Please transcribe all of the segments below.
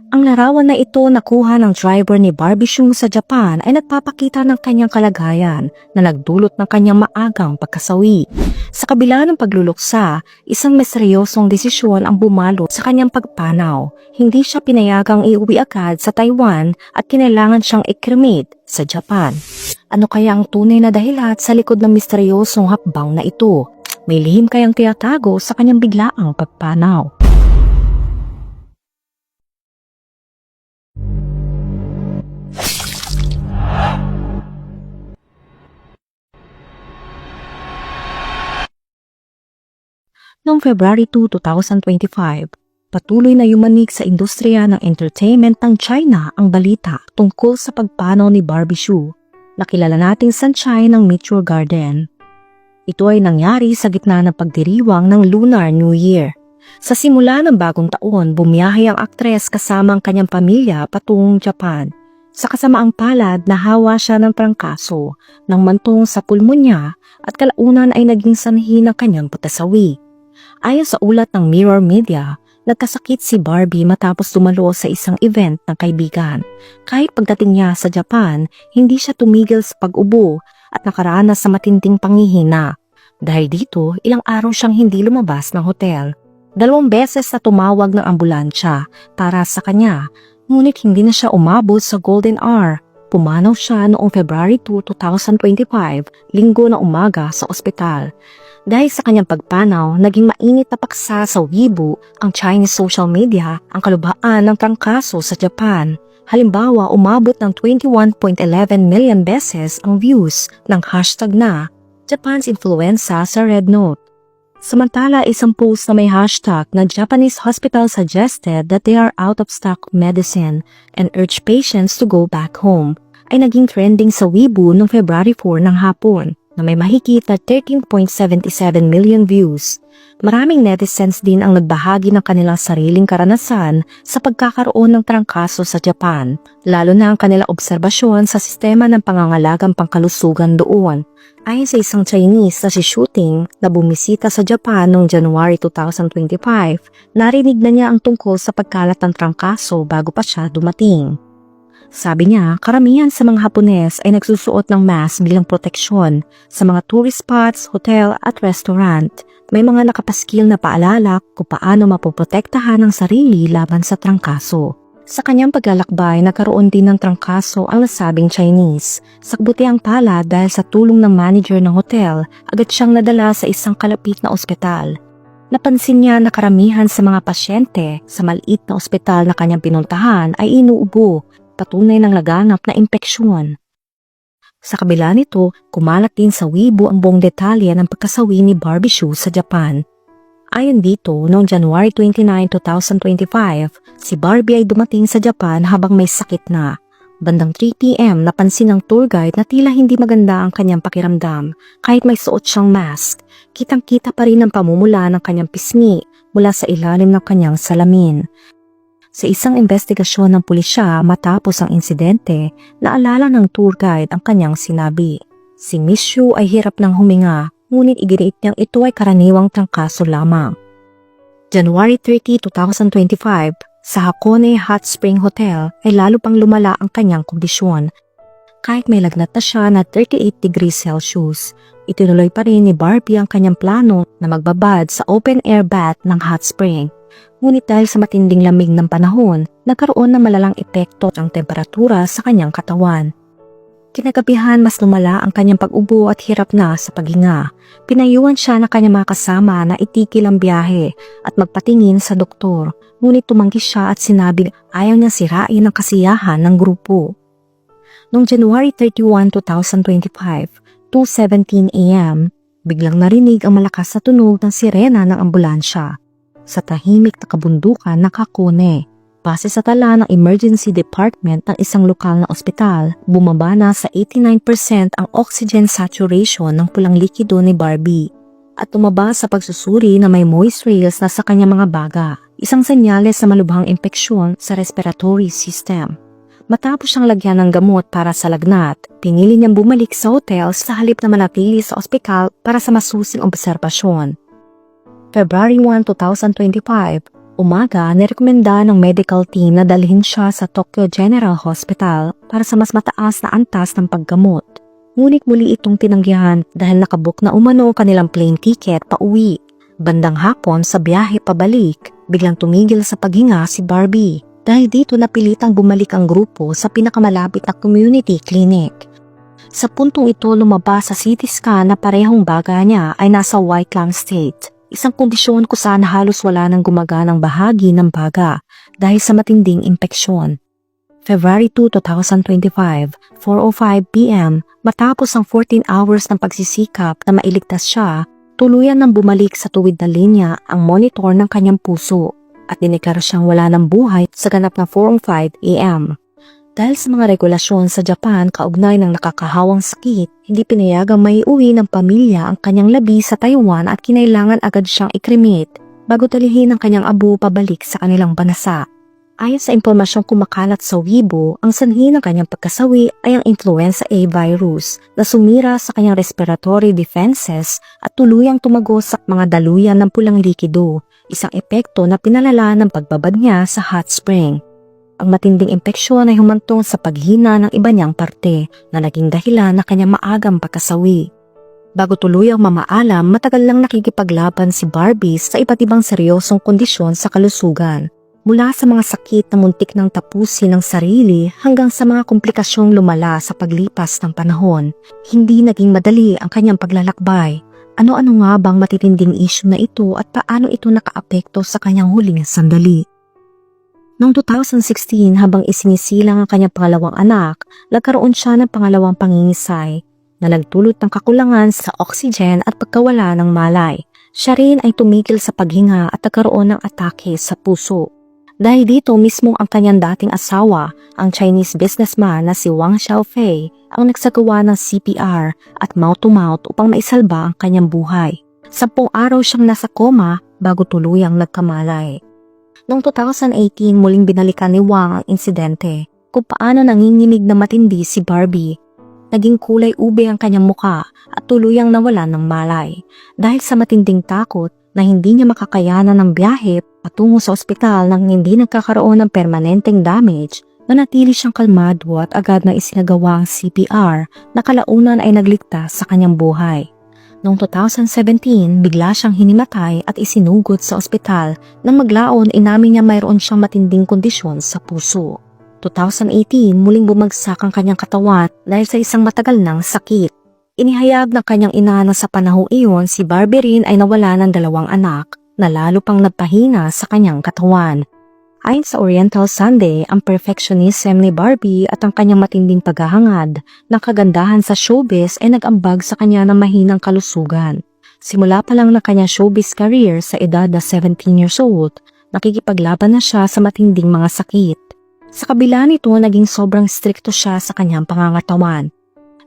Ang larawan na ito nakuha ng driver ni Barbie Xiong sa Japan ay nagpapakita ng kanyang kalagayan na nagdulot ng kanyang maagang pagkasawi. Sa kabila ng pagluluksa, isang misteryosong desisyon ang bumalot sa kanyang pagpanaw. Hindi siya pinayagang iuwi agad sa Taiwan at kinailangan siyang i-cremate sa Japan. Ano kaya ang tunay na dahilan sa likod ng misteryosong hakbang na ito? May lihim kayang tiyatago sa kanyang biglaang pagpanaw? Noong February 2, 2025, patuloy na yumanig sa industriya ng entertainment ng China ang balita tungkol sa pagpanaw ni Barbie Xiong, na kilala nating Sunshine ng Meteor Garden. Ito ay nangyari sa gitna ng pagdiriwang ng Lunar New Year. Sa simula ng bagong taon, bumiyahe ang aktres kasama ang kanyang pamilya patungong Japan. Sa kasamaang palad, nahawa siya ng trangkaso ng mantong sa pulmonya at kalaunan ay naging sanhi ng kanyang pagkasawi. Ayon sa ulat ng Mirror Media, nagkasakit si Barbie matapos dumalo sa isang event ng kaibigan. Kahit pagdating niya sa Japan, hindi siya tumigil sa pag-ubo at nakaranas sa matinding panghihina. Dahil dito, ilang araw siyang hindi lumabas ng hotel. 2 beses na tumawag ng ambulansya para sa kanya, ngunit hindi na siya umabot sa golden hour. Pumanaw siya noong February 2, 2025, linggo na umaga sa ospital. Dahil sa kanyang pagpanaw, naging mainit na paksa sa Weibo, ang Chinese social media, ang kalubhaan ng trangkaso sa Japan. Halimbawa, umabot ng 21.11 million beses ang views ng hashtag na Japan's Influenza sa Red Note. Samantala, isang post na may hashtag na Japanese hospital suggested that they are out of stock medicine and urge patients to go back home ay naging trending sa Weibo noong February 4 ng hapon, na may mahigit na 13.77 million views. Maraming netizens din ang nagbahagi ng kanilang sariling karanasan sa pagkakaroon ng trangkaso sa Japan, lalo na ang kanilang obserbasyon sa sistema ng pangangalagang pangkalusugan doon. Ayon sa isang Chinese na si Shooting na bumisita sa Japan noong January 2025, narinig na niya ang tungkol sa pagkalat ng trangkaso bago pa siya dumating. Sabi niya, karamihan sa mga Hapones ay nagsusuot ng mask bilang proteksyon sa mga tourist spots, hotel at restaurant. May mga nakapaskil na paalala kung paano mapoprotektahan ang sarili laban sa trangkaso. Sa kanyang paglalakbay, nagkaroon din ng trangkaso ang nasabing Chinese. Sa kabutiang palad dahil sa tulong ng manager ng hotel, agad siyang nadala sa isang kalapit na ospital. Napansin niya na karamihan sa mga pasyente sa maliit na ospital na kanyang pinuntahan ay inuubo, patunay ng laganap na impeksyon. Sa kabila nito, kumalat din sa Weibo ang buong detalye ng pagkasawi ni Barbie Xiong sa Japan. Ayon dito, noong January 29, 2025, si Barbie ay dumating sa Japan habang may sakit na. Bandang 3 p.m. napansin ng tour guide na tila hindi maganda ang kanyang pakiramdam kahit may suot siyang mask. Kitang-kita pa rin ang pamumula ng kanyang pisngi mula sa ilalim ng kanyang salamin. Sa isang investigasyon ng pulisya matapos ang insidente, naalala ng tour guide ang kanyang sinabi. Si Miss Xiong ay hirap ng huminga, ngunit iginiit niyang ito ay karaniwang trangkaso lamang. January 30, 2025, sa Hakone Hot Spring Hotel ay lalo pang lumala ang kanyang kondisyon. Kahit may lagnat na siya na 38 degrees Celsius, itinuloy pa rin ni Barbie ang kanyang plano na magbabad sa open-air bath ng hot spring. Ngunit dahil sa matinding lamig ng panahon, nagkaroon ng malalang epekto ang temperatura sa kanyang katawan. Kinagabihan mas lumala ang kanyang pag-ubo at hirap na sa paghinga. Pinayuhan siya ng kanyang mga kasama na itigil ang biyahe at magpatingin sa doktor. Ngunit tumanggi siya at sinabi ayaw niyang sirain ang kasiyahan ng grupo. Noong January 31, 2025, 2:17 a.m., biglang narinig ang malakas na tunog ng sirena ng ambulansya. Sa tahimik na kabundukan ng Hakone, base sa tala ng emergency department ng isang lokal na ospital, bumaba na sa 89% ang oxygen saturation ng pulang likido ni Barbie at tumaba sa pagsusuri na may moist rails na sa kanyang mga baga, isang senyales sa malubhang impeksyon sa respiratory system. Matapos siyang lagyan ng gamot para sa lagnat, pinili niyang bumalik sa hotel sa halip na manatili sa ospital para sa masusing obserbasyon. February 1, 2025, Umaga, nirekomenda ng medical team na dalhin siya sa Tokyo General Hospital para sa mas mataas na antas ng paggamot. Ngunit muli itong tinanggihan dahil nakabook na umano kanilang plane ticket pa uwi. Bandang hapon sa biyahe pabalik, biglang tumigil sa paghinga si Barbie. Dahil dito napilitang bumalik ang grupo sa pinakamalapit na community clinic. Sa puntong ito lumabas sa CT scan na parehong baga niya ay nasa white lung state. Isang kondisyon kung saan halos wala nang gumaganang bahagi ng baga dahil sa matinding impeksyon. February 2, 2025, 4:05 p.m., matapos ang 14 hours ng pagsisikap na mailigtas siya, tuluyan nang bumalik sa tuwid na linya ang monitor ng kanyang puso at dineklara siyang wala ng buhay sa ganap na 4:05 a.m. Dahil sa mga regulasyon sa Japan kaugnay ng nakakahawang sakit, hindi pinayagang maiuwi ng pamilya ang kanyang labi sa Taiwan at kinailangan agad siyang i-cremate bago talihin ang kanyang abo pabalik sa kanilang bansa. Ayon sa impormasyong kumakalat sa Weibo, ang sanhi ng kanyang pagkasawi ay ang influenza A virus na sumira sa kanyang respiratory defenses at tuluyang tumagos sa mga daluyan ng pulang likido, isang epekto na pinalala ng pagbabad niya sa hot spring. Ang matinding impeksyon ay humantong sa paghina ng iba niyang parte na naging dahilan na kanyang maagang pagkasawi. Bago tuluyang mamaalam, matagal lang nakikipaglaban si Barbie sa iba't ibang seryosong kondisyon sa kalusugan. Mula sa mga sakit na muntik nang tapusin ng sarili hanggang sa mga komplikasyong lumala sa paglipas ng panahon, hindi naging madali ang kanyang paglalakbay. Ano-ano nga bang matitinding issue na ito at paano ito nakaapekto sa kanyang huling sandali? Noong 2016, habang isinisilang ang kanyang pangalawang anak, nagkaroon siya ng pangalawang pangingisay na nagdulot ng kakulangan sa oxygen at pagkawala ng malay. Siya rin ay tumigil sa paghinga at nagkaroon ng atake sa puso. Dahil dito mismo ang kanyang dating asawa, ang Chinese businessman na si Wang Xiaofei, ang nagsagawa ng CPR at mouth-to-mouth upang maisalba ang kanyang buhay. 10 araw siyang nasa coma bago tuluyang nagkamalay. Noong 2018, muling binalikan ni Wang ang insidente kung paano nanginginig na matindi si Barbie. Naging kulay ube ang kanyang muka at tuluyang nawalan ng malay. Dahil sa matinding takot na hindi niya makakayanan ng biyahe patungo sa ospital nang hindi nagkakaroon ng permanenteng damage, manatili siyang kalmado at agad na isinagawa ang CPR na kalaunan ay nagligtas sa kanyang buhay. Noong 2017, bigla siyang hinimatay at isinugod sa ospital nang maglaon inamin niya mayroon siyang matinding kondisyon sa puso. 2018, muling bumagsak ang kanyang katawan dahil sa isang matagal ng sakit. Inihayag ng kanyang ina na sa panahong iyon si Barbie rin ay nawala ng 2 anak na lalo pang nagpahina sa kanyang katawan. Ayon sa Oriental Sunday, ang perfectionism ni Barbie at ang kanyang matinding paghahangad ng kagandahan sa showbiz ay nag-ambag sa kanya ng mahinang kalusugan. Simula pa lang ng kanyang showbiz career sa edad na 17 years old, nakikipaglaban na siya sa matinding mga sakit. Sa kabila nito, naging sobrang strikto siya sa kanyang pangangatawan.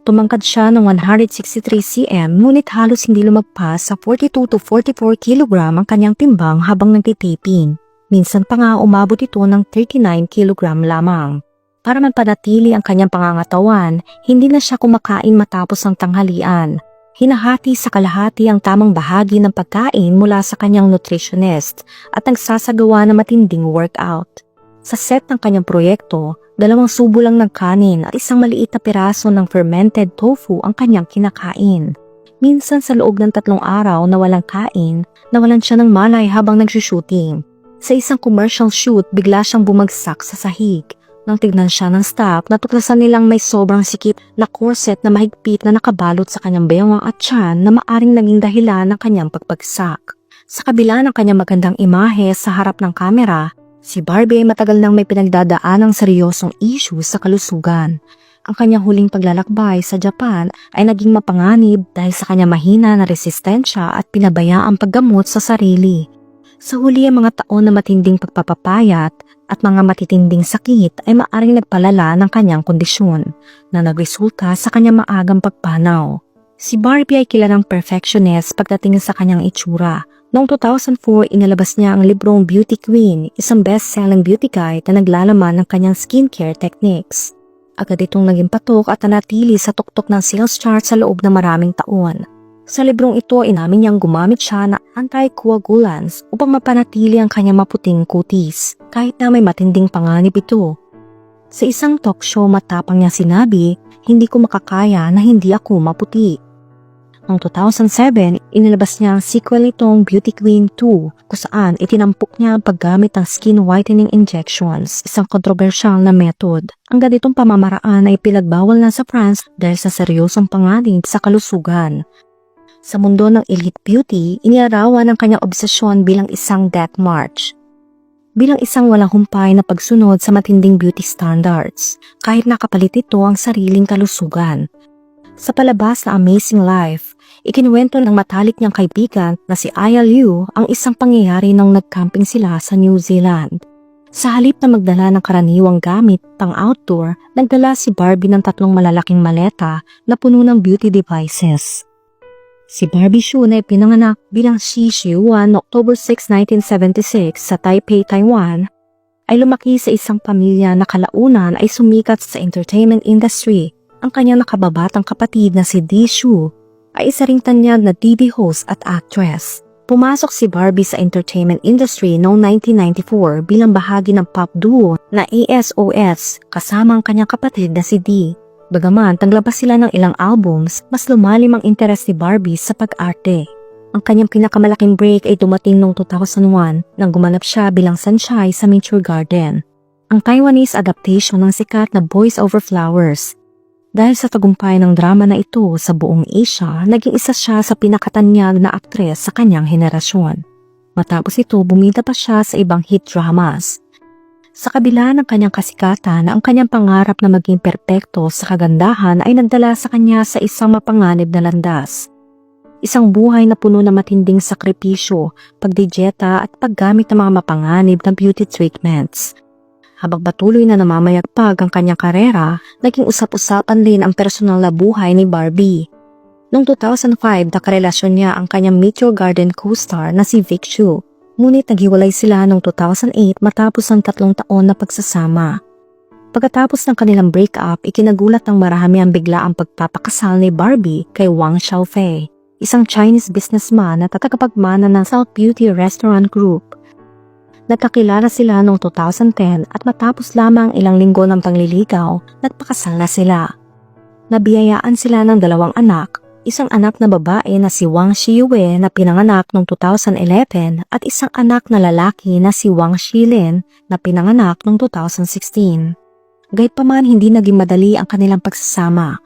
Tumangkad siya ng 163 cm ngunit halos hindi lumagpas sa 42 to 44 kg ang kanyang timbang habang nagtitaping. Minsan pa nga umabot ito ng 39 kg lamang. Para mapanatili ang kanyang pangangatawan, hindi na siya kumakain matapos ang tanghalian. Hinahati sa kalahati ang tamang bahagi ng pagkain mula sa kanyang nutritionist at nagsasagawa ng matinding workout. Sa set ng kanyang proyekto, 2 subo lang ng kanin at isang maliit na piraso ng fermented tofu ang kanyang kinakain. Minsan sa loob ng 3 araw na walang kain, nawalan siya ng malay habang nagsushooting. Sa isang commercial shoot, bigla siyang bumagsak sa sahig. Nang tignan siya ng staff, natuklasan nilang may sobrang sikip na corset na mahigpit na nakabalot sa kanyang bewang at tiyan na maaring naging dahilan ng kanyang pagbagsak. Sa kabila ng kanyang magandang imahe sa harap ng kamera, si Barbie ay matagal nang may pinagdadaan ng seryosong issue sa kalusugan. Ang kanyang huling paglalakbay sa Japan ay naging mapanganib dahil sa kanyang mahina na resistensya at pinabayaang paggamot sa sarili. Sa huli ang mga taon na matinding pagpapapayat at mga matitinding sakit ay maaring nagpalala ng kanyang kondisyon na nagresulta sa kanyang maagang pagpanaw. Si Barbie ay kilalang perfectionist pagdating sa kanyang itsura. Noong 2004, inilabas niya ang librong Beauty Queen, isang best-selling beauty guide na naglalaman ng kanyang skincare techniques. Agad itong naging patok at nanatili sa tuktok ng sales chart sa loob ng maraming taon. Sa librong ito, inamin niyang gumamit siya ng anticoagulants upang mapanatili ang kanyang maputing kutis, kahit na may matinding panganib ito. Sa isang talk show, matapang niya sinabi, "Hindi ko makakaya na hindi ako maputi." Noong 2007, inilabas niya ang sequel nitong Beauty Queen 2, kung saan itinampok niya ang paggamit ng skin whitening injections, isang kontrobersyal na method. Ang ganitong pamamaraan ay pinagbawal na sa France dahil sa seryosong panganib sa kalusugan. Sa mundo ng elite beauty, iniarawan ang kanyang obsesyon bilang isang death march. Bilang isang walang humpay na pagsunod sa matinding beauty standards, kahit nakapalit ito ang sariling kalusugan. Sa palabas na Amazing Life, ikinuwento ng matalik niyang kaibigan na si Aya Liu ang isang pangyayari nang nag-camping sila sa New Zealand. Sa halip na magdala ng karaniwang gamit pang outdoor, nagdala si Barbie ng 3 malalaking maleta na puno ng beauty devices. Si Barbie Hsu na ipinanganak bilang Shi Xiuwan noong October 6, 1976 sa Taipei, Taiwan, ay lumaki sa isang pamilya na kalaunan ay sumikat sa entertainment industry. Ang kanyang nakababatang kapatid na si Di Hsu ay isa ring tanyag na TV host at actress. Pumasok si Barbie sa entertainment industry noong 1994 bilang bahagi ng pop duo na ASOS kasama ang kanyang kapatid na si Di. Bagaman taglabas sila ng ilang albums, mas lumalim ang interes ni Barbie sa pag-arte. Ang kanyang pinakamalaking break ay dumating noong 2001 nang gumanap siya bilang Sunshine sa Nature Garden, ang Taiwanese adaptation ng sikat na Boys Over Flowers. Dahil sa tagumpay ng drama na ito sa buong Asia, naging isa siya sa pinakatanyag na aktres sa kanyang henerasyon. Matapos ito, bumida pa siya sa ibang hit dramas. Sa kabila ng kanyang kasikatan, ang kanyang pangarap na maging perpekto sa kagandahan ay nagdala sa kanya sa isang mapanganib na landas. Isang buhay na puno ng matinding sakripisyo, pagdidyeta at paggamit ng mga mapanganib na beauty treatments. Habang patuloy na namamayagpag ang kanyang karera, naging usap-usapan din ang personal na buhay ni Barbie. Noong 2005, nakarelasyon niya ang kanyang Meteor Garden co-star na si Vic Hsu. Ngunit naghiwalay sila noong 2008 matapos ang 3 taon na pagsasama. Pagkatapos ng kanilang breakup, ikinagulat ng marami ang biglaang pagpapakasal ni Barbie kay Wang Xiaofei, isang Chinese businessman na tagapagmana ng South Beauty Restaurant Group. Nagkakilala sila noong 2010 at matapos lamang ilang linggo ng pangliligaw, nagpakasal na sila. Nabiyayaan sila ng 2 anak, isang anak na babae na si Wang Xiyue na pinanganak noong 2011 at isang anak na lalaki na si Wang Xilin na pinanganak noong 2016. Gayunpaman, hindi naging madali ang kanilang pagsasama.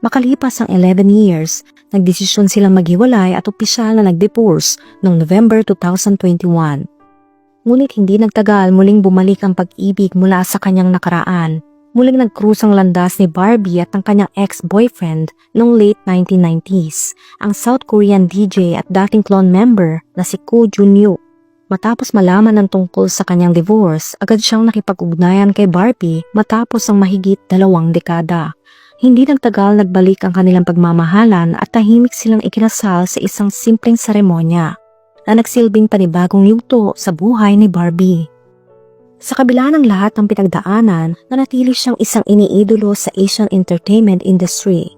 Makalipas ang 11 years, nagdesisyon silang maghiwalay at opisyal na nag-divorce noong November 2021. Ngunit hindi nagtagal, muling bumalik ang pag-ibig mula sa kanyang nakaraan. Muling nagkrusang landas ni Barbie at ang kanyang ex-boyfriend noong late 1990s, ang South Korean DJ at dating clone member na si Koo Jun-yook. Matapos malaman ng tungkol sa kanyang divorce, agad siyang nakipag-ugnayan kay Barbie matapos ang mahigit 2 dekada. Hindi nagtagal, nagbalik ang kanilang pagmamahalan at tahimik silang ikinasal sa isang simpleng seremonya na nagsilbing panibagong yugto sa buhay ni Barbie. Sa kabila ng lahat ng pinagdaanan, nanatili siyang isang iniidolo sa Asian entertainment industry.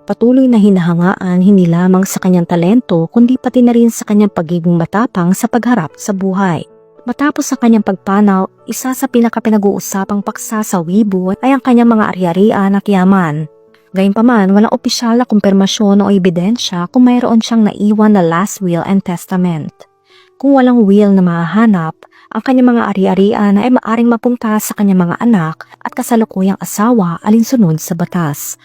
Patuloy na hinahangaan hindi lamang sa kanyang talento kundi pati na rin sa kanyang pagiging matapang sa pagharap sa buhay. Matapos ang kanyang pagpanaw, isa sa pinakapinag-uusapang paksa sa Weibo ay ang kanyang mga ari-arian at yaman. Gayunpaman, walang opisyal na kumpirmasyon o ebidensya kung mayroon siyang naiwan na last will and testament. Kung walang will na mahahanap, ang kanyang mga ari-arian ay maaring mapunta sa kanyang mga anak at kasalukuyang asawa alinsunod sa batas.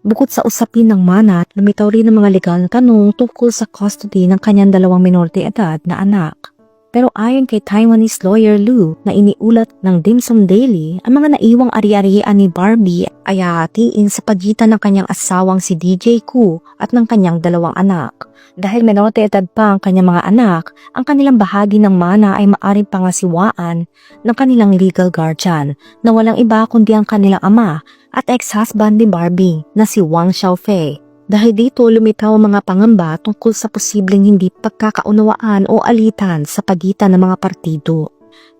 Bukod sa usapin ng manat, lumitaw rin ang mga legal na tanong tungkol sa custody ng kanyang 2 minor de edad na anak. Pero ayon kay Taiwanese lawyer Lu na iniulat ng Dim Sum Daily, ang mga naiwang ari-arian ni Barbie ay hahatiin sa pagitan ng kanyang asawang si DJ Koo at ng kanyang 2 anak. Dahil menor de edad pa ang kanyang mga anak, ang kanilang bahagi ng mana ay maaring pangasiwaan ng kanilang legal guardian na walang iba kundi ang kanilang ama at ex-husband ni Barbie na si Wang Xiaofei. Dahil dito lumitaw ang mga pangamba tungkol sa posibleng hindi pagkakaunawaan o alitan sa pagitan ng mga partido.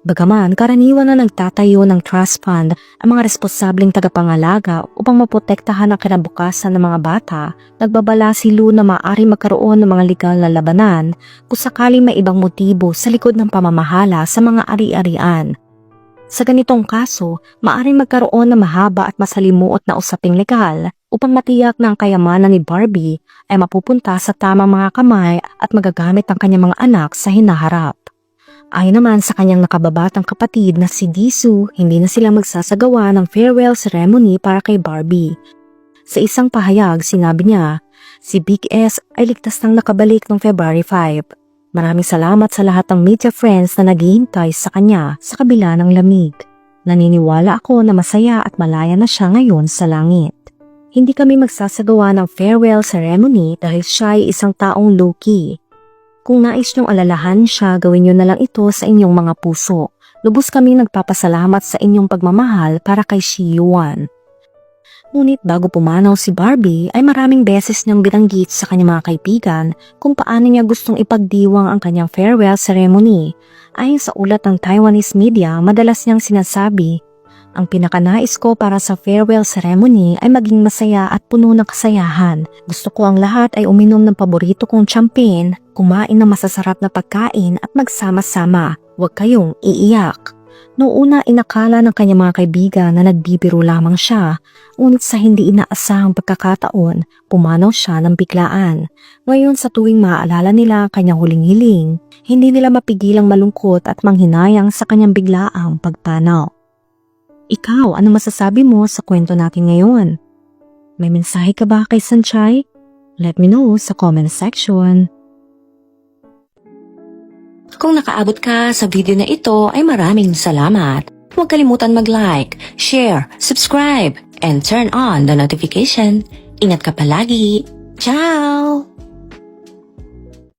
Bagaman karaniwan na nagtatayo ng trust fund ang mga responsableng tagapangalaga upang maprotektahan ang kinabukasan ng mga bata, nagbabala si Lou na maaari magkaroon ng mga legal na labanan kung sakaling may ibang motibo sa likod ng pamamahala sa mga ari-arian. Sa ganitong kaso, maaaring magkaroon ng mahaba at masalimuot na usaping legal upang matiyak na ang kayamanan ni Barbie ay mapupunta sa tamang mga kamay at magagamit ang kanyang mga anak sa hinaharap. Ayon naman sa kanyang nakababatang kapatid na si Jisoo, hindi na sila magsasagawa ng farewell ceremony para kay Barbie. Sa isang pahayag, sinabi niya, si Big S ay ligtas nang nakabalik noong February 5. Maraming salamat sa lahat ng media friends na naghihintay sa kanya sa kabila ng lamig. Naniniwala ako na masaya at malaya na siya ngayon sa langit. Hindi kami magsasagawa ng farewell ceremony dahil siya ay isang taong low-key. Kung nais niyong alalahan siya, gawin niyo na lang ito sa inyong mga puso. Lubos kami nagpapasalamat sa inyong pagmamahal para kay Shiyuan. Ngunit bago pumanaw si Barbie ay maraming beses niyang binanggit sa kanyang mga kaibigan kung paano niya gustong ipagdiwang ang kanyang farewell ceremony. Ayon sa ulat ng Taiwanese media, madalas niyang sinasabi, ang pinakanais ko para sa farewell ceremony ay maging masaya at puno ng kasayahan. Gusto ko ang lahat ay uminom ng paborito kong champagne, kumain ng masasarap na pagkain at magsama-sama. Huwag kayong iiyak. Noong una inakala ng kanyang mga kaibigan na nagbibiro lamang siya, ngunit sa hindi inaasahang pagkakataon, pumanaw siya ng biglaan. Ngayon sa tuwing maaalala nila ang kanyang huling hiling, hindi nila mapigilang malungkot at manghinayang sa kanyang biglaang pagpanaw. Ikaw, ano masasabi mo sa kwento natin ngayon? May mensahe ka ba kay Sanchay? Let me know sa comment section. Kung nakaabot ka sa video na ito ay maraming salamat. Huwag kalimutan mag-like, share, subscribe, and turn on the notification. Ingat ka palagi. Ciao!